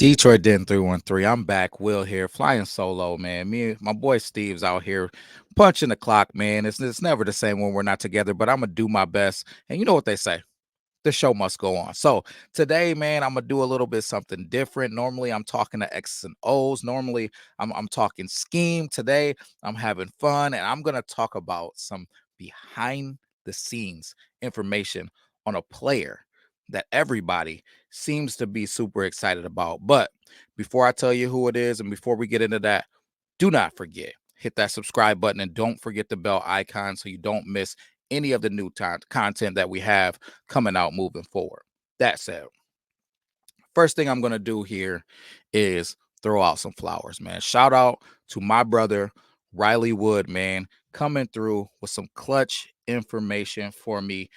Detroit Den 313. I'm back. Will here, flying solo, man. My boy Steve's out here punching the clock, man. It's never the same when we're not together, but I'm gonna do my best. And you know what they say, the show must go on. So today, man, I'm gonna do a little bit something different. Normally, I'm talking to X's and O's. Normally, I'm talking scheme. Today, I'm having fun, and I'm gonna talk about some behind the scenes information on a player that everybody seems to be super excited about. But before I tell you who it is, and before we get into that, do not forget, hit that subscribe button and don't forget the bell icon so you don't miss any of the new content that we have coming out moving forward. That said, first thing I'm going to do here is throw out some flowers, man. Shout out to my brother, Riley Wood, man, coming through with some clutch information for me.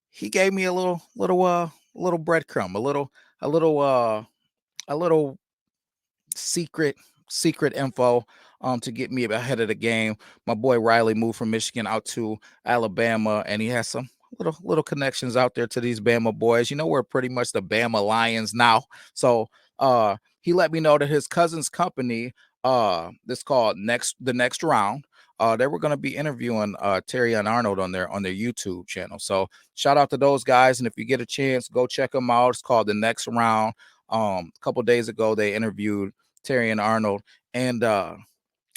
He gave me a little breadcrumb, a little, a little secret info to get me ahead of the game. My boy Riley moved from Michigan out to Alabama, and he has some little connections out there to these Bama boys. You know, we're pretty much the Bama Lions now. So he let me know that his cousin's company, this called the next round. They were going to be interviewing Terrion Arnold on their YouTube channel. So shout out to those guys, and if you get a chance, go check them out. It's called The Next Round. A couple days ago, they interviewed Terrion Arnold, and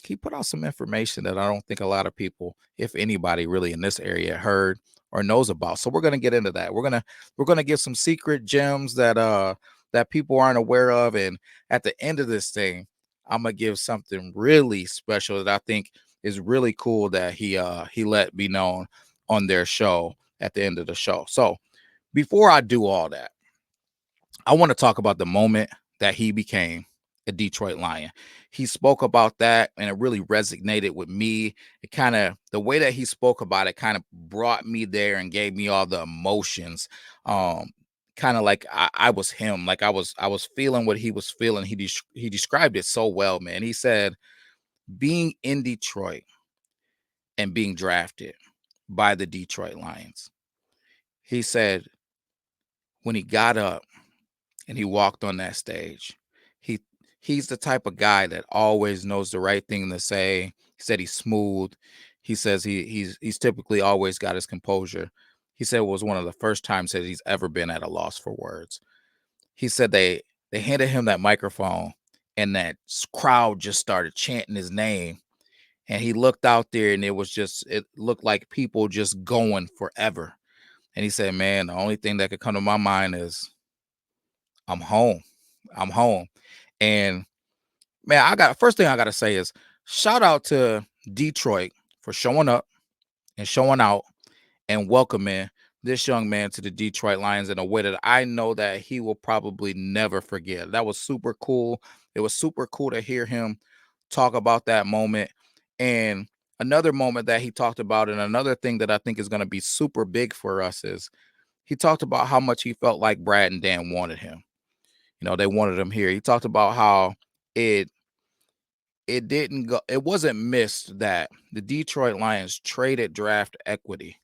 he put out some information that I don't think a lot of people, if anybody really in this area, heard or knows about. So we're gonna get into that. We're gonna give some secret gems that people aren't aware of, and at the end of this thing, I'm gonna give something really special that I think is really cool that he let be known on their show at the end of the show. So before I do all that, I want to talk about the moment that he became a Detroit Lion. He spoke about that and it really resonated with me. It kind of, the way that he spoke about it kind of brought me there and gave me all the emotions. Um, kind of like I was him, like I was feeling what he was feeling. He described it so well, man. He said being in Detroit and being drafted by the Detroit Lions. He said when he got up and he walked on that stage. He he's the type of guy that always knows the right thing to say. He said he's smooth. He says he's typically always got his composure. He said it was one of the first times that he's ever been at a loss for words. He said they handed him that microphone and that crowd just started chanting his name, and he looked out there and it looked like people just going forever. And he said, "Man, the only thing that could come to my mind is I'm home. I'm home." And man, I got first thing I gotta say is shout out to Detroit for showing up and showing out and welcoming this young man to the Detroit Lions in a way that I know that he will probably never forget. That was super cool. It was super cool to hear him talk about that moment. And another moment that he talked about, and another thing that I think is going to be super big for us is he talked about how much he felt like Brad and Dan wanted him. You know, they wanted him here. He talked about how it it didn't go it wasn't missed that the Detroit Lions traded draft equity.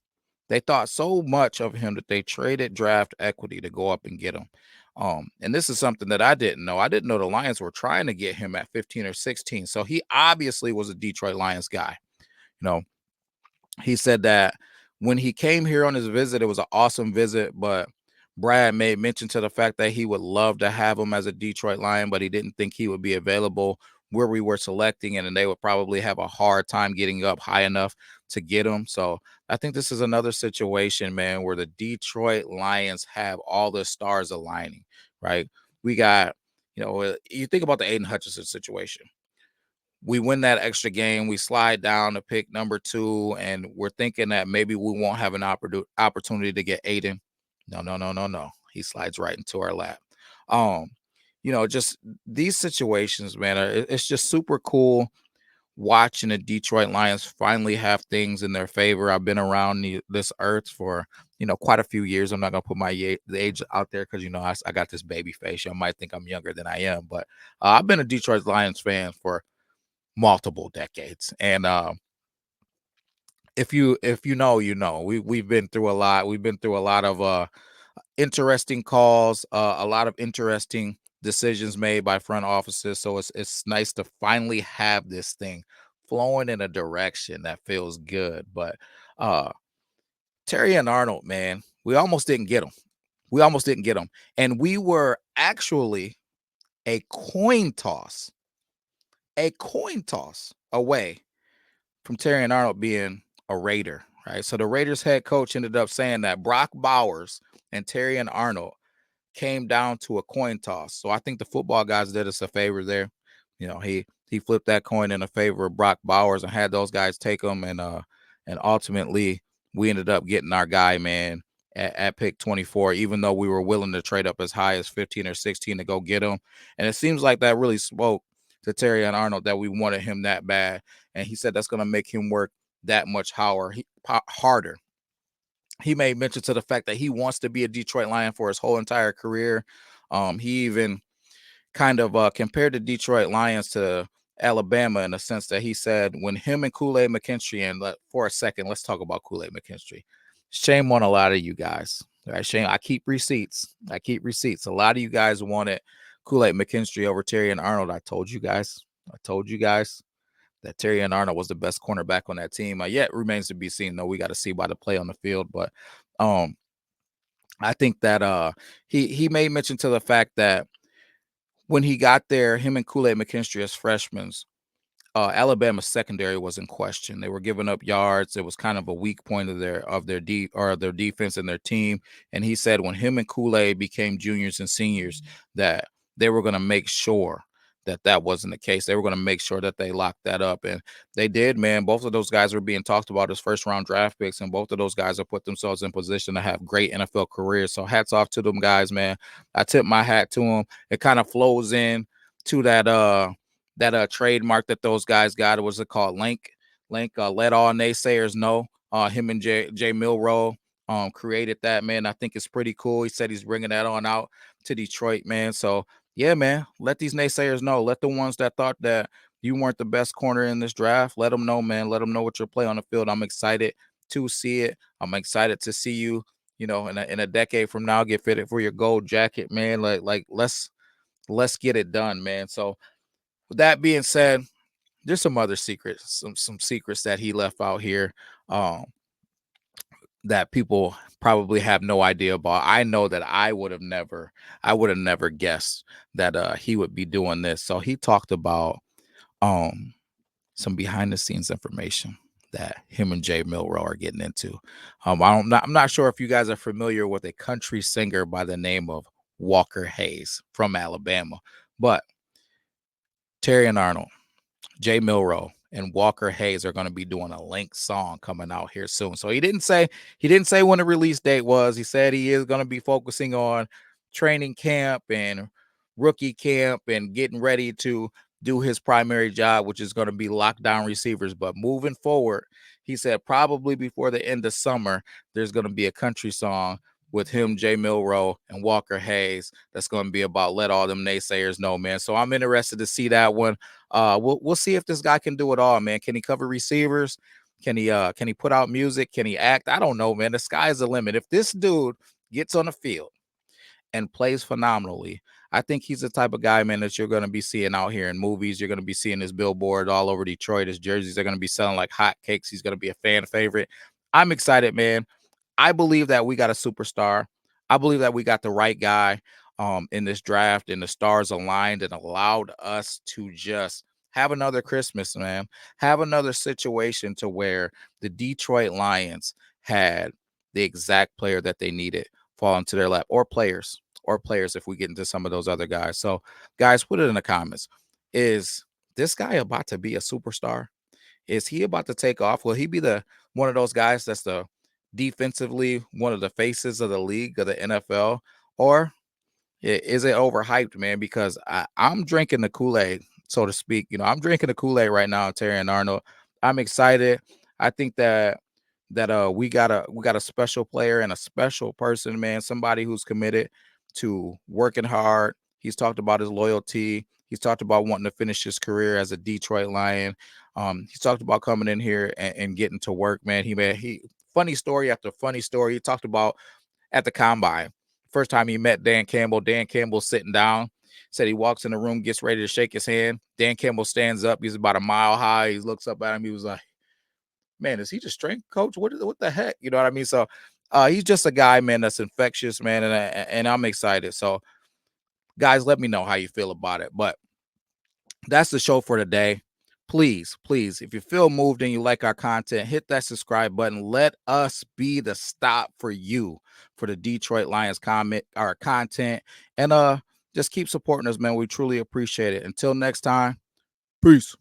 They thought so much of him that they traded draft equity to go up and get him. And this is something that I didn't know. I didn't know the Lions were trying to get him at 15 or 16. So he obviously was a Detroit Lions guy. You know, he said that when he came here on his visit, it was an awesome visit, but Brad made mention to the fact that he would love to have him as a Detroit Lion, but he didn't think he would be available where we were selecting, and they would probably have a hard time getting up high enough to get him. So I think this is another situation, man, where the Detroit Lions have all the stars aligning, right? We got, you think about the Aiden Hutchinson situation. We win that extra game. We slide down to pick number 2, and we're thinking that maybe we won't have an opportunity to get Aiden. No, no, no, no, no. He slides right into our lap. Um, just these situations, man. It's just super cool watching the Detroit Lions finally have things in their favor. I've been around this earth for quite a few years. I'm not gonna put my the age out there because I got this baby face. You might think I'm younger than I am, but I've been a Detroit Lions fan for multiple decades. And if you know, we've been through a lot. We've been through a lot of interesting calls, a lot of interesting decisions made by front offices. So it's nice to finally have this thing flowing in a direction that feels good. But uh Terry and Arnold, man, we almost didn't get him. We almost didn't get him. And we were actually a coin toss, a coin toss away from Terry and Arnold being a Raider, right? So the Raiders head coach ended up saying that Brock Bowers and Terry and Arnold came down to a coin toss. So I think the football guys did us a favor there. You know, he flipped that coin in a favor of Brock Bowers and had those guys take him, and ultimately we ended up getting our guy, man, at pick 24, even though we were willing to trade up as high as 15 or 16 to go get him. And it seems like that really spoke to Terry and Arnold that we wanted him that bad. And he said that's going to make him work that much harder. He made mention to the fact that he wants to be a Detroit Lion for his whole entire career. He even kind of compared the Detroit Lions to Alabama in the sense that he said when him and Kool-Aid McKinstry, and for a second, let's talk about Kool-Aid McKinstry. Shame on a lot of you guys. Right? Shame. I keep receipts. A lot of you guys wanted Kool-Aid McKinstry over Terry and Arnold. I told you guys that Terry and Arnold was the best cornerback on that team. Yet remains to be seen, though. We got to see by the play on the field. But I think that he made mention to the fact that when he got there, him and Kool-Aid McKinstry as freshmen, Alabama's secondary was in question. They were giving up yards. It was kind of a weak point of their defense and their team. And he said when him and Kool-Aid became juniors and seniors, that they were going to make sure that wasn't the case. They were going to make sure that they locked that up, and they did, man. Both of those guys were being talked about as first-round draft picks, and both of those guys have put themselves in position to have great NFL careers. So hats off to them guys, man. I tip my hat to them. It kind of flows in to that trademark that those guys got. What was it called? Link. Let all naysayers know. Him and Jay Milroe created that, man. I think it's pretty cool. He said he's bringing that on out to Detroit, man. So yeah, man, let these naysayers know. Let the ones that thought that you weren't the best corner in this draft, let them know, man. Let them know what your play on the field. I'm excited to see it. I'm excited to see you, in a decade from now, get fitted for your gold jacket, man. Like let's get it done, man. So with that being said, there's some other secrets, some secrets that he left out here. That people probably have no idea about. I know that I would have never guessed that he would be doing this. So he talked about some behind the scenes information that him and Jay Milroe are getting into. I'm not sure if you guys are familiar with a country singer by the name of Walker Hayes from Alabama, but Terry and Arnold, Jay Milroe, and Walker Hayes are going to be doing a Link song coming out here soon. So he didn't say when the release date was. He said he is going to be focusing on training camp and rookie camp and getting ready to do his primary job, which is going to be lockdown receivers. But moving forward, he said probably before the end of summer, there's going to be a country song with him, Jay Milroe, and Walker Hayes. That's going to be about let all them naysayers know, man. So I'm interested to see that one. We'll see if this guy can do it all, man. Can he cover receivers? Can he put out music? Can he act? I don't know, man. The sky's the limit. If this dude gets on the field and plays phenomenally, I think he's the type of guy, man, that you're going to be seeing out here in movies. You're going to be seeing his billboard all over Detroit. His jerseys are going to be selling like hotcakes. He's going to be a fan favorite. I'm excited, man. I believe that we got a superstar. I believe that we got the right guy in this draft, and the stars aligned and allowed us to just have another Christmas, man. Have another situation to where the Detroit Lions had the exact player that they needed fall into their lap, or players if we get into some of those other guys. So, guys, put it in the comments. Is this guy about to be a superstar? Is he about to take off? Will he be the one of those guys that's the defensively one of the faces of the league, of the NFL, or is it overhyped, man? Because I'm drinking the Kool-Aid, so to speak. I'm drinking the Kool-Aid right now, Terry and Arnold. I'm excited. I think that we got a special player and a special person, man. Somebody who's committed to working hard. He's talked about his loyalty. He's talked about wanting to finish his career as a Detroit Lion. He's talked about coming in here and getting to work, man. He funny story after funny story. He talked about at the combine, first time he met Dan Campbell sitting down, Said he walks in the room, gets ready to shake his hand. Dan Campbell stands up. He's about a mile high. He looks up at him. He was like, man, is he the strength coach? What the heck? You know what I mean? So he's just a guy, man, that's infectious, man, and I'm excited. So guys, let me know how you feel about it. But that's the show for today. Please, please, if you feel moved and you like our content, hit that subscribe button. Let us be the stop for you for the Detroit Lions our content. And just keep supporting us, man. We truly appreciate it. Until next time, peace.